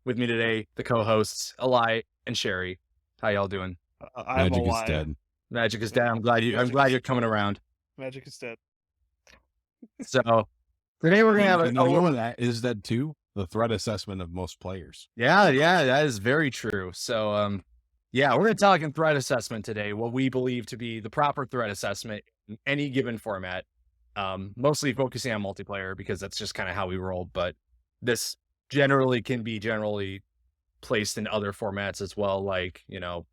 With me today, the co-hosts, Eli and Sherry. How y'all doing? I'm Magic is alive. dead. Magic is dead. I'm glad you're coming around. Magic is dead. So today we're gonna have And you know what that is dead too? The threat assessment of most players. Yeah, that is very true. So yeah, we're gonna talk in threat assessment today, what we believe to be the proper threat assessment in any given format. Mostly focusing on multiplayer because that's just kind of how we roll, but this can be generally placed in other formats as well, like,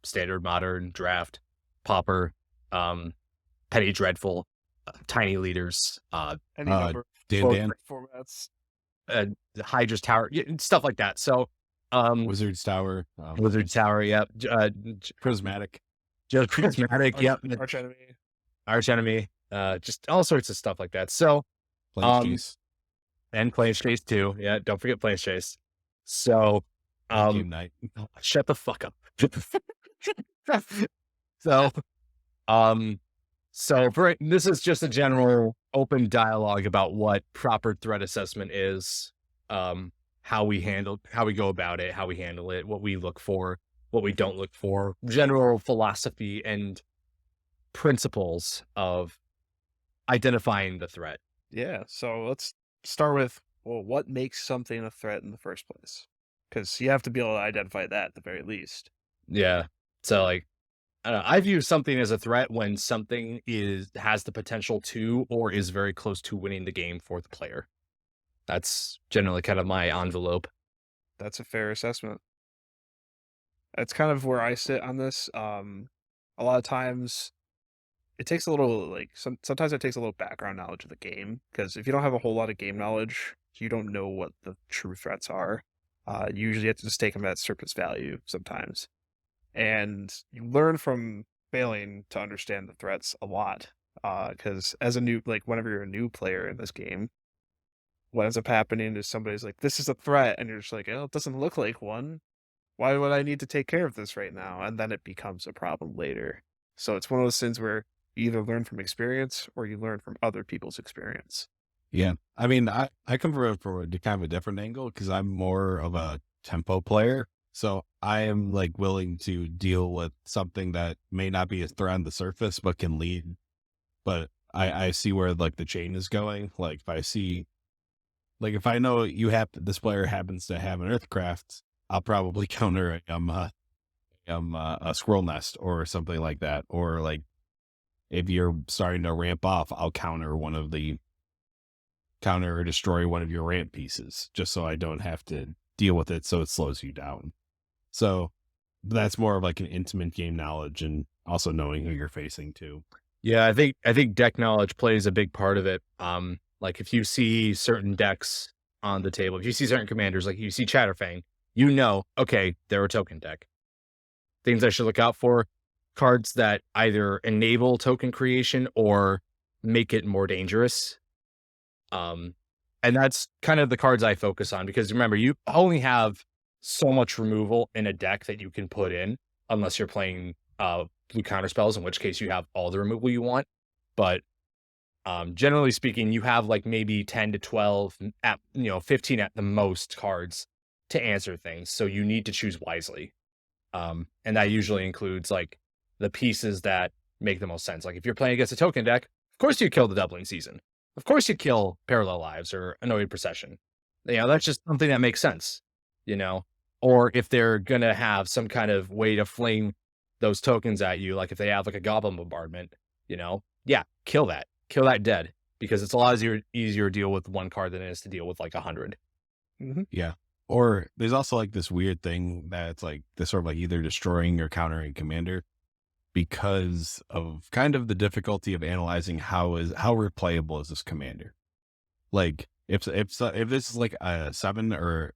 standard, modern, draft, pauper, petty, dreadful, tiny leaders, Any number of Dan, formats. Hydra's Tower, stuff like that. So, Wizard's Tower, Wizard's Tower, yep. Prismatic, Just Prismatic, yep. Arch enemy. Just all sorts of stuff like that. So, Planes Chase, and Planes Chase too. Yeah, don't forget Planes Chase. So, Game Night. shut the fuck up. So, this is just a general open dialogue about what proper threat assessment is, how we go about it, how we handle it, what we look for, what we don't look for, general philosophy and principles of identifying the threat. Yeah, so let's start with, what makes something a threat in the first place? Because you have to be able to identify that at the very least. Yeah. So, like, I don't know, I view something as a threat when something has the potential to or is very close to winning the game for the player. That's generally kind of my envelope. That's a fair assessment. That's kind of where I sit on this. A lot of times it takes a little, sometimes it takes a little background knowledge of the game, because if you don't have a whole lot of game knowledge, you don't know what the true threats are. You usually have to just take them at surface value sometimes. And you learn from failing to understand the threats a lot. Because whenever you're a new player in this game, what ends up happening is somebody's like, this is a threat, and you're just like, oh, it doesn't look like one. Why would I need to take care of this right now? And then it becomes a problem later. So it's one of those things where you either learn from experience or you learn from other people's experience. Yeah. I mean, I come from a kind of a different angle because I'm more of a tempo player. So I am willing to deal with something that may not be a threat on the surface, but can lead. But I see where the chain is going. If I know this player happens to have an Earthcraft, I'll probably counter a Squirrel Nest or something like that. Or if you're starting to ramp off, I'll counter or destroy one of your ramp pieces just so I don't have to deal with it. So it slows you down. So that's more of an intimate game knowledge and also knowing who you're facing too. Yeah, I think deck knowledge plays a big part of it. If you see certain decks on the table, if you see certain commanders, like you see Chatterfang, okay, they're a token deck. Things I should look out for: cards that either enable token creation or make it more dangerous. And that's kind of the cards I focus on, because remember, you only have so much removal in a deck that you can put in, unless you're playing blue counter spells, in which case you have all the removal you want. But generally speaking, you have maybe 10 to 12, 15 at the most cards to answer things. So you need to choose wisely. And that usually includes the pieces that make the most sense. If you're playing against a token deck, of course you kill the Doubling Season. Of course you kill Parallel Lives or Annoyed Procession. That's just something that makes sense, Or if they're going to have some kind of way to fling those tokens at you, if they have a Goblin Bombardment, kill that. Kill that dead, because it's a lot easier to deal with one card than it is to deal with 100. Mm-hmm. Yeah. Or there's also this weird thing that it's this sort of either destroying or countering commander, because of kind of the difficulty of analyzing how replayable is this commander. If this is a 7 or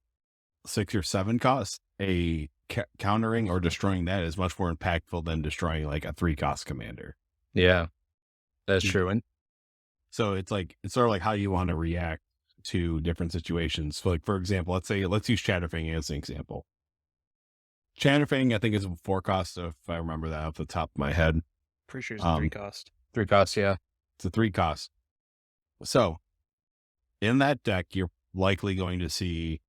6 or 7 cost, a countering or destroying that is much more impactful than destroying a 3 cost commander. Yeah, that's true. And so it's sort of how you want to react to different situations. So for example, let's use Chatterfang as an example. Chatterfang, I think, is a 4 cost, if I remember that off the top of my head. Pretty sure it's a 3 cost. 3 costs, yeah. It's a 3 cost. So in that deck, you're likely going to see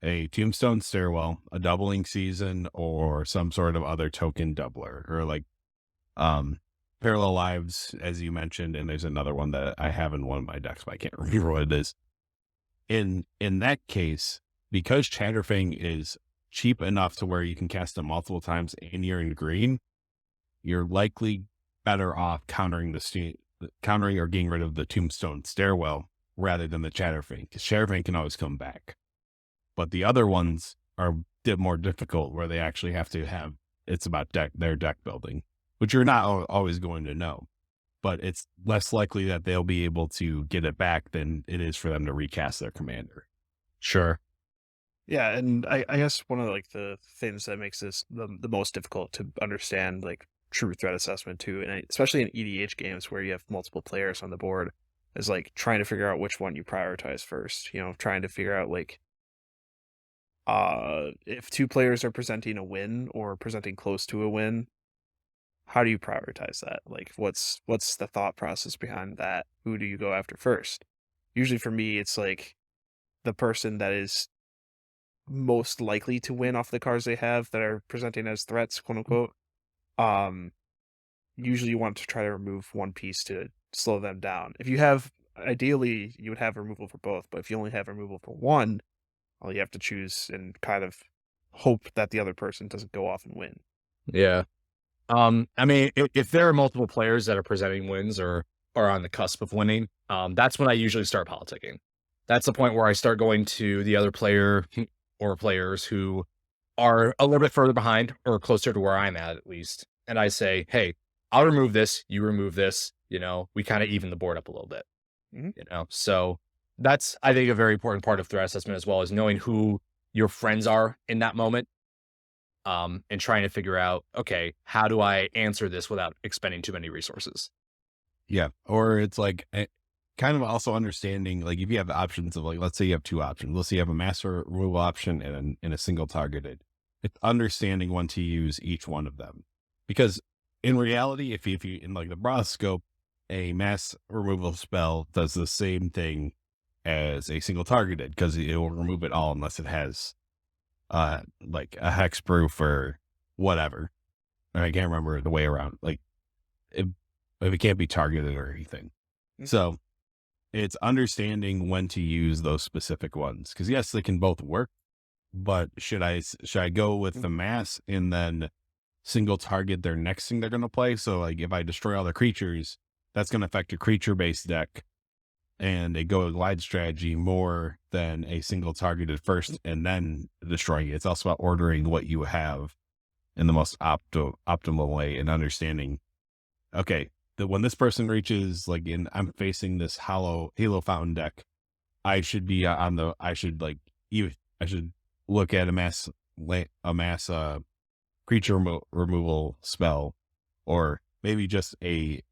a Tombstone Stairwell, a doubling season, or some sort of other token doubler, or like Parallel Lives, as you mentioned, and there's another one that I have in one of my decks, but I can't remember what it is. In that case, because Chatterfang is cheap enough to where you can cast it multiple times and you're in green, you're likely better off countering or getting rid of the Tombstone Stairwell rather than the Chatterfang, because Chatterfang can always come back. But the other ones are a bit more difficult, where they actually have to have, it's about their deck building, which you're not always going to know. But it's less likely that they'll be able to get it back than it is for them to recast their commander. Sure. Yeah, and I guess one of like the things that makes this the most difficult to understand, like true threat assessment too, and especially in EDH games where you have multiple players on the board, is like trying to figure out which one you prioritize first. You know, trying to figure out like if two players are presenting a win or presenting close to a win, how do you prioritize that? Like what's the thought process behind that? Who do you go after first? Usually for me, it's like the person that is most likely to win off the cards they have that are presenting as threats, quote unquote. Usually you want to try to remove one piece to slow them down. If you have, ideally you would have removal for both, but if you only have removal for one, well, you have to choose and kind of hope that the other person doesn't go off and win. Yeah. I mean, if there are multiple players that are presenting wins or are on the cusp of winning, that's when I usually start politicking. That's the point where I start going to the other player or players who are a little bit further behind or closer to where I'm at least. And I say, hey, I'll remove this, you remove this, we kind of even the board up a little bit, So that's, I think, a very important part of threat assessment as well, is knowing who your friends are in that moment. And trying to figure out, okay, how do I answer this without expending too many resources? Yeah. Or it's like kind of also understanding, like if you have the options of, like, let's say you have two options. Let's say you have a master removal option and a single targeted. It's understanding when to use each one of them. Because in reality, if you in like the broad scope, a mass removal spell does the same thing as a single targeted, because it will remove it all unless it has like a hexproof or whatever. I can't remember the way around. Like if it can't be targeted or anything. Mm-hmm. So it's understanding when to use those specific ones. Because yes, they can both work, but should I go with the mass and then single target their next thing they're going to play? So like if I destroy all the creatures, that's going to affect a creature based deck, and a go glide strategy more than a single targeted first and then destroying it. It's also about ordering what you have in the most optimal way, and understanding, okay, that when this person reaches, like I'm facing this Halo Fountain deck, I should be I should look at a mass creature removal spell, or maybe just a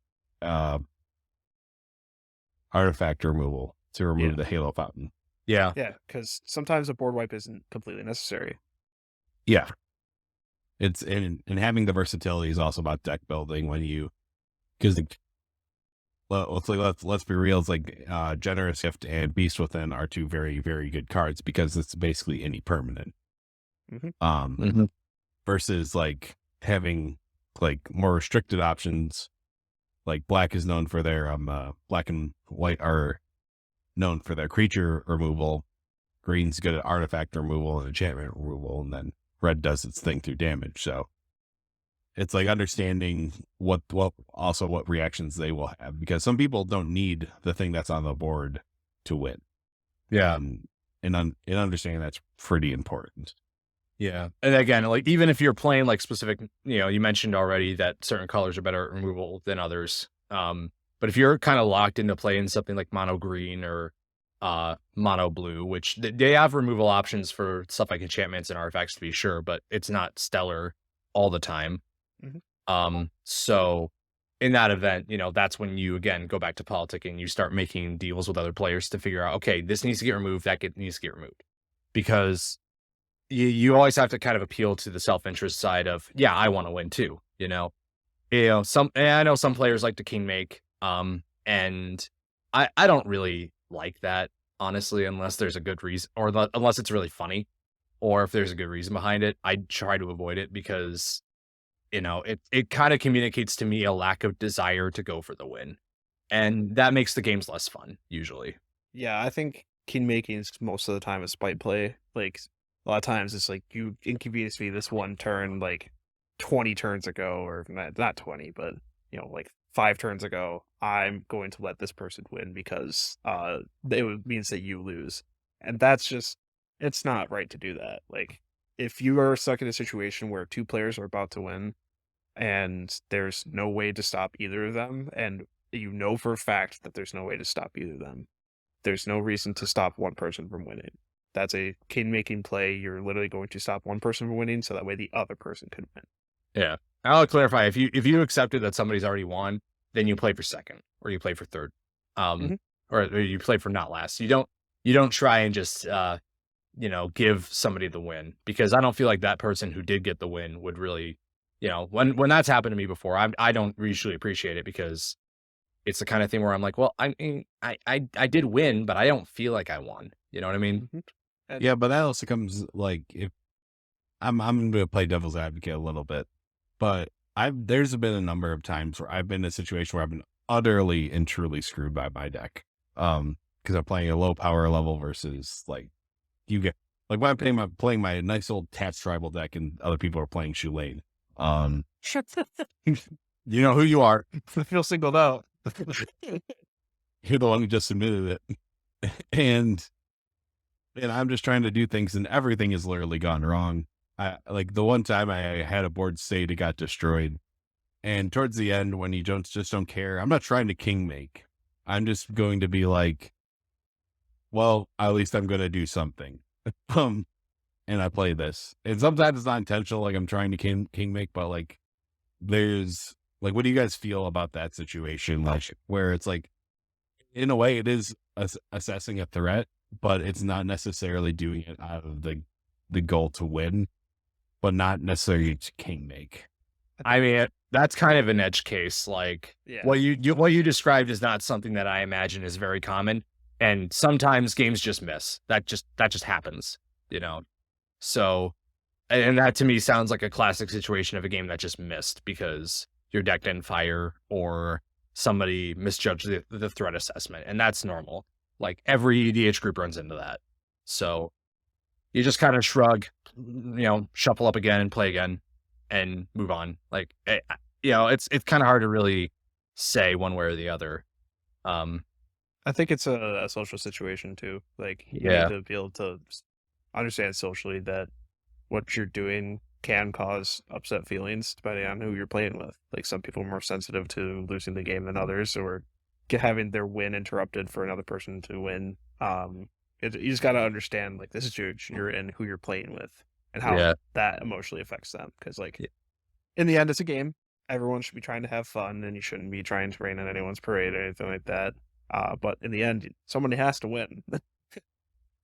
artifact removal to remove the Halo Fountain. Yeah. Yeah, because sometimes a board wipe isn't completely necessary. Yeah. It's and having the versatility is also about deck building, because let's be real, it's like Generous Gift and Beast Within are two very, very good cards, because it's basically any permanent. Versus like having like more restricted options. Like black is known for their black and white are known for their creature removal. Green's good at artifact removal and enchantment removal, and then red does its thing through damage. So it's like understanding what reactions they will have, because some people don't need the thing that's on the board to win. Yeah. And understanding that's pretty important. Yeah. And again, like even if you're playing like specific, you mentioned already that certain colors are better at removal than others. But if you're kind of locked into playing something like mono green or mono blue, which they have removal options for stuff like enchantments and artifacts, to be sure, but it's not stellar all the time. So in that event, that's when you again go back to politicking. You start making deals with other players to figure out, okay, this needs to get removed, needs to get removed, because you always have to kind of appeal to the self-interest side of, yeah, I want to win too, and I know some players like to king make, and I don't really like that, honestly, unless there's a good reason, or unless it's really funny. or if there's a good reason behind it, I try to avoid it because, it kind of communicates to me a lack of desire to go for the win. And that makes the games less fun, usually. Yeah, I think king making is most of the time a spite play. Like a lot of times it's like you inconvenience me this one turn like 20 turns ago, or not 20, but like 5 turns ago. I'm going to let this person win because means that you lose, and that's just it's not right to do that. Like if you are stuck in a situation where 2 players are about to win and there's no way to stop either of them, and you know for a fact that there's no way to stop either of them, there's no reason to stop one person from winning. That's a king-making play. You're literally going to stop one person from winning so that way the other person can win. Yeah. I'll clarify. If you accepted that somebody's already won, then you play for second or you play for third. Or you play for not last. You don't try and just give somebody the win, because I don't feel like that person who did get the win would really, when that's happened to me before, I don't usually appreciate it, because it's the kind of thing where I'm like, well, I mean, I did win, but I don't feel like I won. You know what I mean? Yeah, but that also comes like, if I'm going to play devil's advocate a little bit, but there's been a number of times where I've been in a situation where I've been utterly and truly screwed by my deck. Because I'm playing a low power level versus like when I'm playing my nice old Tats tribal deck and other people are playing Shu Lane. You know who you are. I feel singled out. You're the one who just submitted it. And I'm just trying to do things and everything has literally gone wrong. Like the one time I had a board state, it got destroyed. And towards the end, when you just don't care, I'm not trying to king make. I'm just going to be like, well, at least I'm going to do something. And I play this. And sometimes it's not intentional, like I'm trying to king make, but like there's like, what do you guys feel about that situation? Like where it's like, in a way it is assessing a threat, but it's not necessarily doing it out of the goal to win, but not necessarily to king make. I mean, that's kind of an edge case. Like what you described is not something that I imagine is very common. And sometimes games just miss. That just happens, So, and that to me sounds like a classic situation of a game that just missed because your deck didn't fire or somebody misjudged the threat assessment. And that's normal. Like every EDH group runs into that. So you just kind of shrug, shuffle up again and play again and move on. Like, it's kind of hard to really say one way or the other. I think it's a social situation too. Like you need to be able to understand socially that what you're doing can cause upset feelings depending on who you're playing with. Like some people are more sensitive to losing the game than others, or having their win interrupted for another person to win. You just got to understand like the situation you're in, who you're playing with, and how that emotionally affects them. Because in the end, it's a game. Everyone should be trying to have fun, and you shouldn't be trying to rain on anyone's parade or anything like that. But in the end, somebody has to win.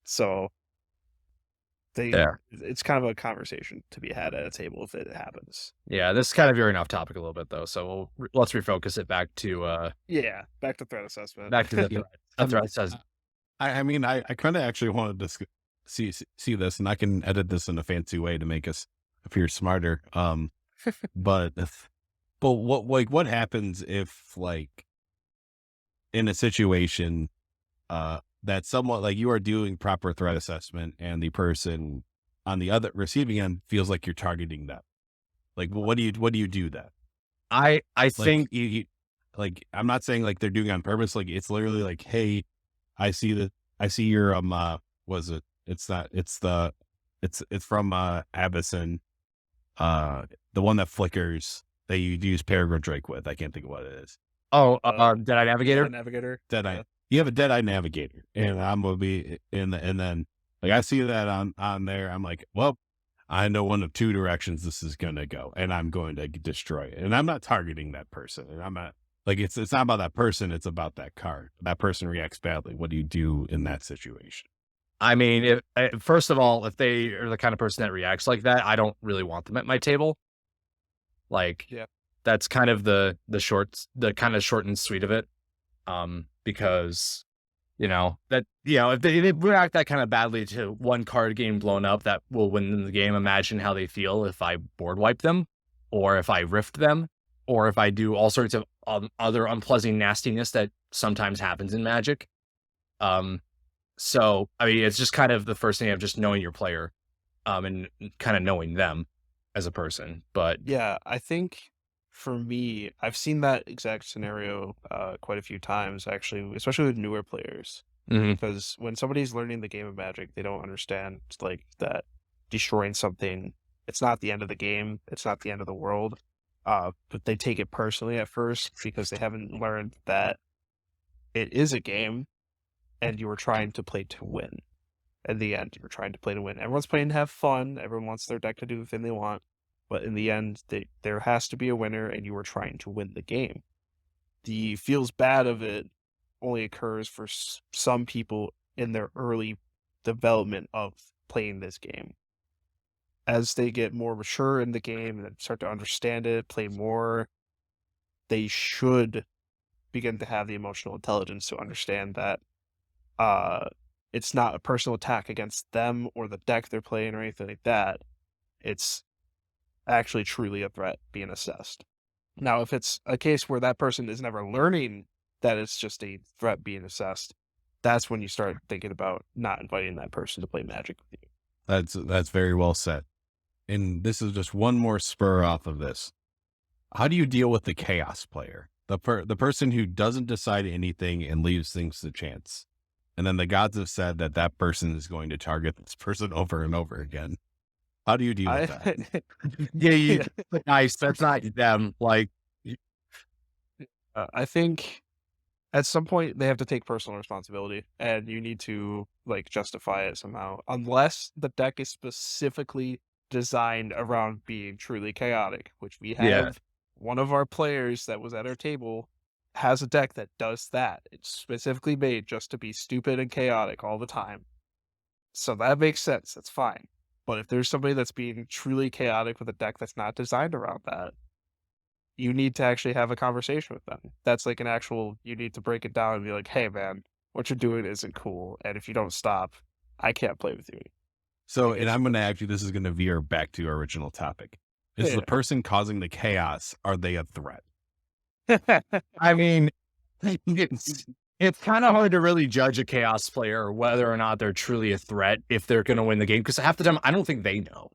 So it's kind of a conversation to be had at a table if it happens. Yeah, this is kind of veering off topic a little bit though, so let's refocus it back to back to threat assessment. Back to the threat assessment. I mean, I kind of actually wanted to see this, and I can edit this in a fancy way to make us appear smarter. But what happens if like in a situation that someone like you are doing proper threat assessment and the person on the other receiving end feels like you're targeting them? Like, what do you do then? I think you like, I'm not saying like they're doing it on purpose. Like it's literally like, hey, I see your it's from Avacyn, the one that flickers that you use Peregrine Drake with. I can't think of what it is. Deadeye Navigator. Deadeye. You have a Deadeye Navigator, and I'm gonna be and then like I see that on there. I'm like, well, I know one of two directions this is gonna go, and I'm going to destroy it. And I'm not targeting that person, and I'm not like it's not about that person. It's about that card. That person reacts badly. What do you do in that situation? I mean, first of all, if they are the kind of person that reacts like that, I don't really want them at my table. Like, that's kind of the kind of short and sweet of it. Because if they react that kind of badly to one card getting blown up that will win them the game, imagine how they feel if I board wipe them, or if I rift them, or if I do all sorts of other unpleasant nastiness that sometimes happens in Magic. So I mean, it's just kind of the first thing of just knowing your player, and kind of knowing them as a person. But Yeah, I think for me, I've seen that exact scenario quite a few times, actually, especially with newer players. mhm, Because when somebody's learning the game of Magic, they don't understand like that destroying something, it's not the end of the game, it's not the end of the world. But they take it personally at first because they haven't learned that it is a game and you were trying to play to win. In the end, you're trying to play to win. Everyone's playing to have fun. Everyone wants their deck to do the thing they want. But in the end, there has to be a winner, and you are trying to win the game. The feels bad of it only occurs for some people in their early development of playing this game. As they get more mature in the game and start to understand it, play more, they should begin to have the emotional intelligence to understand that it's not a personal attack against them or the deck they're playing or anything like that. It's actually truly a threat being assessed. Now, if it's a case where that person is never learning that it's just a threat being assessed, that's when you start thinking about not inviting that person to play Magic with you. That's very well said. And this is just one more spur off of this. How do you deal with the chaos player? The person who doesn't decide anything and leaves things to chance. And then the gods have said that that person is going to target this person over and over again. How do you deal with that? yeah, nice. That's not them. Like, I think at some point they have to take personal responsibility, and you need to like justify it somehow, unless the deck is specifically designed around being truly chaotic, which we have. Yeah. One of our players that was at our table has a deck that does that. It's specifically made just to be stupid and chaotic all the time. So that makes sense. That's fine. But if there's somebody that's being truly chaotic with a deck that's not designed around that, you need to actually have a conversation with them. That's like an actual, you need to break it down and be like, hey man, what you're doing isn't cool. And if you don't stop, I can't play with you. So, and I'm going to actually, this is going to veer back to our original topic. Is Yeah. the person causing the chaos, are they a threat? I mean, it's kind of hard to really judge a chaos player whether or not they're truly a threat if they're going to win the game, because half the time I don't think they know.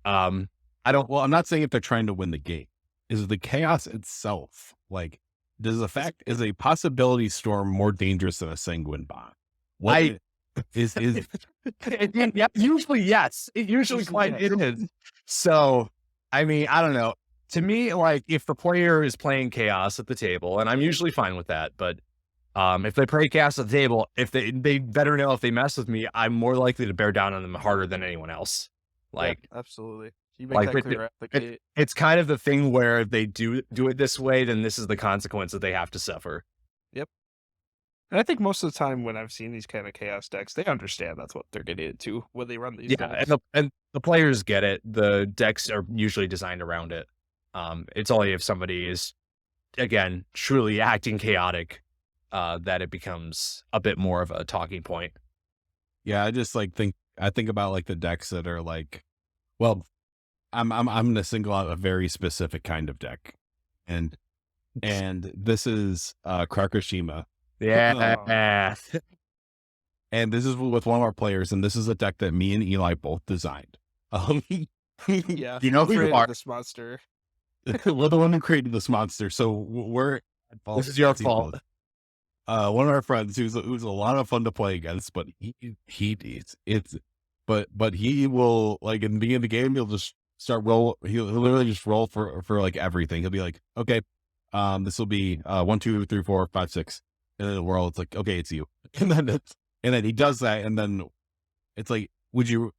I don't. Well, I'm not saying if they're trying to win the game. Is the chaos itself, like, is a possibility storm more dangerous than a sanguine bomb? What is yeah, usually yes. It usually quite it is. So, I mean, I don't know. To me, like, if the player is playing chaos at the table, and I'm usually fine with that, but if they play chaos at the table, if they better know if they mess with me, I'm more likely to bear down on them harder than anyone else. Like, yeah, absolutely. You make like, that clear at the gate. it's kind of the thing where if they do it this way, then this is the consequence that they have to suffer. And I think most of the time when I've seen these kind of chaos decks, they understand that's what they're getting into when they run these Yeah, decks. and the players get it. The decks are usually designed around it. It's only if somebody is, again, truly acting chaotic, that it becomes a bit more of a talking point. Yeah, I just like think about like the decks that are like, well, I'm going to single out a very specific kind of deck, and this is Krakashima, Yeah. and this is with one of our players, and this is a deck that me and Eli both designed. Yeah, You know who you created are. this monster. We're the one who created this monster, so we're at fault. This is your fault. One of our friends who's a lot of fun to play against, but but he will, like, in the beginning of the game, he'll just start roll. He'll literally just roll for like everything. He'll be like, okay, this will be 1, 2, 3, 4, 5, 6, and then the world, it's like, okay, it's you, and then he does that, and then it's like, would you?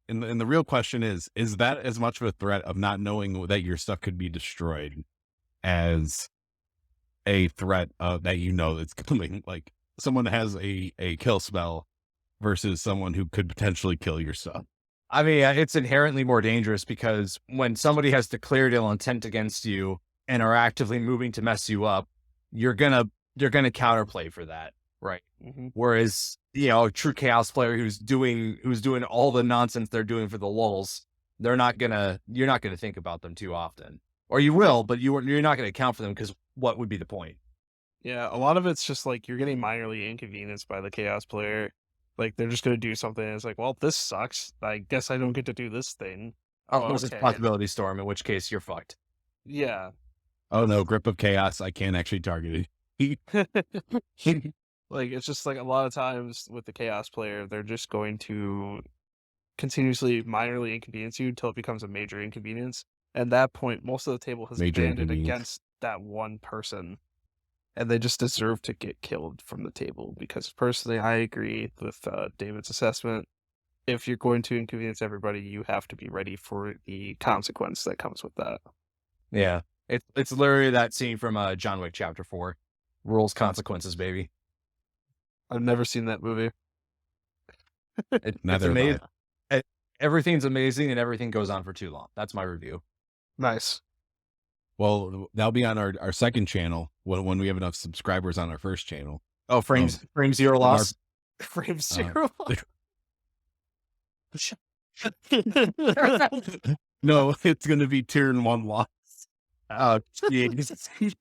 And the real question is that as much of a threat of not knowing that your stuff could be destroyed as a threat that you know that's coming? Like, someone has a kill spell versus someone who could potentially kill your stuff. I mean, it's inherently more dangerous because when somebody has declared ill intent against you and are actively moving to mess you up, you're gonna counterplay for that. right? Mm-hmm. Whereas, a true chaos player who's doing all the nonsense they're doing for the lulz, you're not gonna think about them too often, or you will, but you're not gonna account for them because what would be the point? Yeah, a lot of it's just like you're getting minorly inconvenienced by the chaos player. Like they're just gonna do something and it's like, well, this sucks. I guess I don't get to do this thing. Oh, Unless it's okay. possibility storm, in which case you're fucked. Yeah. Oh no, grip of chaos. I can't actually target it. Like it's just like a lot of times with the chaos player, they're just going to continuously minorly inconvenience you until it becomes a major inconvenience. And at that point, most of the table has Major banded inconvenience. against that one person. And they just deserve to get killed from the table. Because personally, I agree with David's assessment. If you're going to inconvenience everybody, you have to be ready for the consequence that comes with that. Yeah, it's literally that scene from John Wick Chapter 4, rules consequences, baby. I've never seen that movie. It's Neither have I. amazing. Everything's amazing and everything goes on for too long. That's my review. Nice. Well, that'll be on our second channel when we have enough subscribers on our first channel. Oh, frame zero loss. Frame zero. No, it's going to be turn 1 loss. Oh, jeez.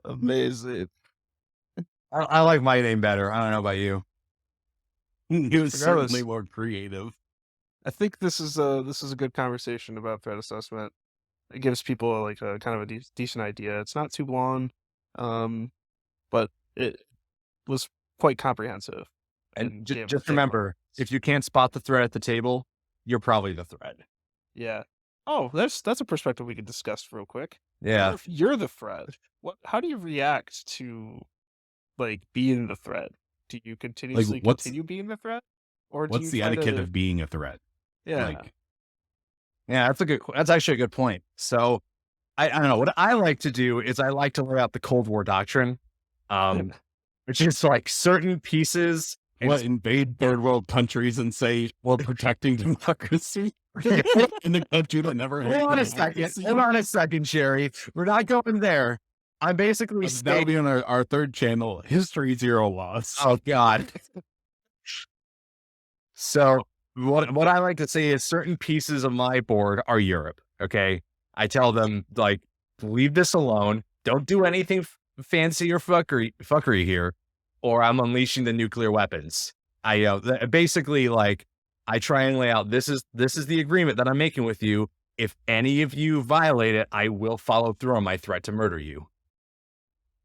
Amazing. I like my name better. I don't know about you. He was Regardless. certainly more creative. I think this is a good conversation about threat assessment. It gives people like a kind of a decent idea. It's not too long, but it was quite comprehensive. And gave just a remember, if you can't spot the threat at the table, you're probably the threat. Yeah. Oh, that's a perspective we could discuss real quick. Yeah. What if you're the threat? How do you react to like being the threat? Do you continuously continue being the threat, or do what's you the try etiquette to... of being a threat? Yeah. Yeah, that's actually a good point. So I don't know. What I like to do is I like to lay out the Cold War doctrine, which is like certain pieces. Invade third world countries and say we're protecting democracy in a country that never had Hold democracy? on a second, Sherry. We're not going there. I'm basically That'll be on our third channel, History Zero Loss. Oh God. So what I like to say is certain pieces of my board are Europe. Okay, I tell them like, leave this alone. Don't do anything fancy or fuckery here, or I'm unleashing the nuclear weapons. I basically like I try and lay out this is the agreement that I'm making with you. If any of you violate it, I will follow through on my threat to murder you.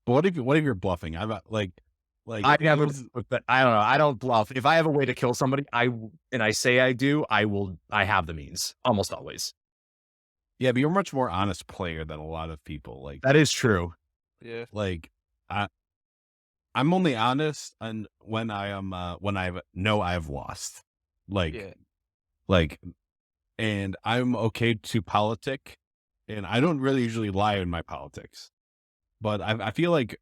But what if you're bluffing? I don't know. I don't bluff. If I have a way to kill somebody, I say I do, I have the means almost always. Yeah, but you're a much more honest player than a lot of people. Like that is true. Yeah. Like I'm only honest when I am when I know I have lost. And I'm okay to politic, and I don't really usually lie in my politics. But I feel like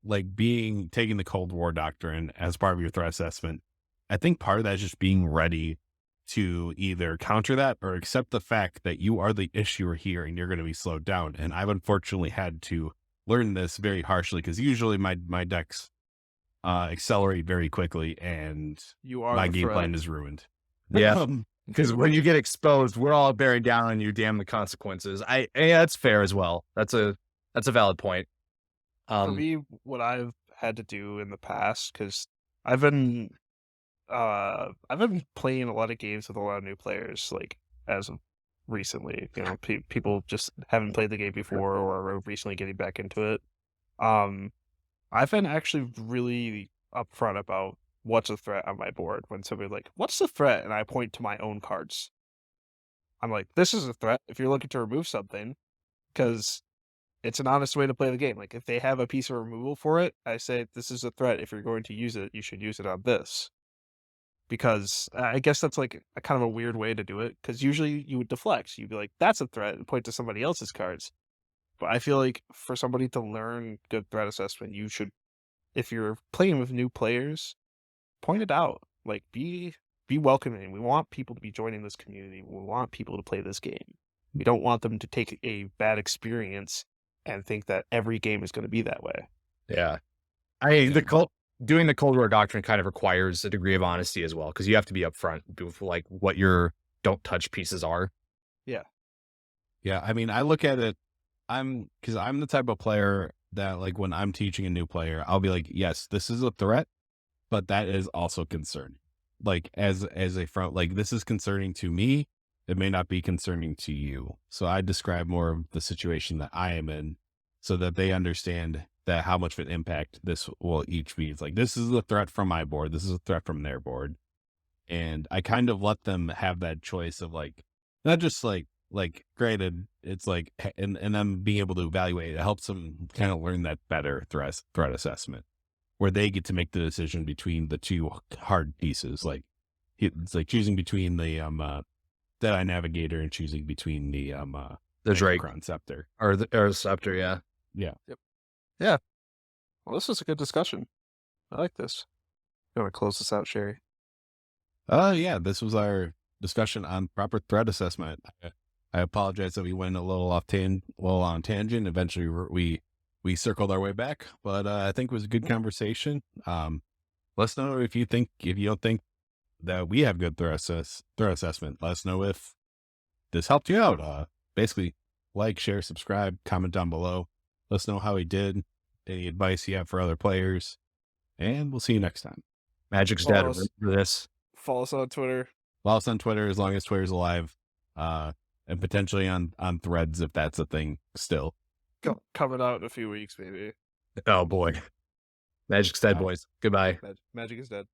taking the Cold War doctrine as part of your threat assessment, I think part of that is just being ready to either counter that or accept the fact that you are the issuer here and you're going to be slowed down. And I've unfortunately had to learn this very harshly because usually my decks accelerate very quickly and my game plan is ruined. Yeah. Because when you get exposed, we're all bearing down on you. Damn the consequences. Yeah, that's fair as well. That's a valid point. For me, what I've had to do in the past, because I've been playing a lot of games with a lot of new players, like as of recently. You know, people just haven't played the game before or are recently getting back into it. I've been actually really upfront about what's a threat on my board. When somebody's like, "What's the threat?" and I point to my own cards, I'm like, "This is a threat if you're looking to remove something," because it's an honest way to play the game. Like, if they have a piece of removal for it, I say, this is a threat. If you're going to use it, you should use it on this. Because I guess that's like a kind of a weird way to do it. Because usually you would deflect. You'd be like, that's a threat, and point to somebody else's cards. But I feel like for somebody to learn good threat assessment, you should, if you're playing with new players, point it out. Like, be welcoming. We want people to be joining this community. We want people to play this game. We don't want them to take a bad experience and think that every game is going to be that way. Yeah. The doing the Cold War doctrine kind of requires a degree of honesty as well, because you have to be upfront with like what your don't touch pieces are. Yeah, I mean, I look at it, because I'm the type of player that, like, when I'm teaching a new player, I'll be like, yes, this is a threat, but that is also concerning. Like, as a front, like, this is concerning to me. It may not be concerning to you. So I describe more of the situation that I am in so that they understand that how much of an impact this will each be. It's like, this is a threat from my board. This is a threat from their board. And I kind of let them have that choice of like, not just like granted, it's like, and them being able to evaluate, it helps them kind of learn that better threat assessment, where they get to make the decision between the two hard pieces. Like, it's like choosing between the Deadeye Navigator and choosing between the Drake Necrocron Scepter. or the Scepter. Yeah. Yeah. Well, this was a good discussion. I like this. You want to close this out, Sherry? Yeah, this was our discussion on proper threat assessment. I apologize that we went a little on tangent. Eventually, we circled our way back, but I think it was a good conversation. Let us know if you don't think that we have good threat assessment. Let us know if this helped you out. Basically, like, share, subscribe, comment down below. Let us know how he did, any advice you have for other players, and we'll see you next time. Magic's dead. Follow us. Remember this. Follow us on Twitter. Follow us on Twitter as long as Twitter's alive, and potentially on Threads if that's a thing still. Coming out in a few weeks, maybe. Oh boy. Magic's dead, All right. boys. Goodbye. Magic is dead.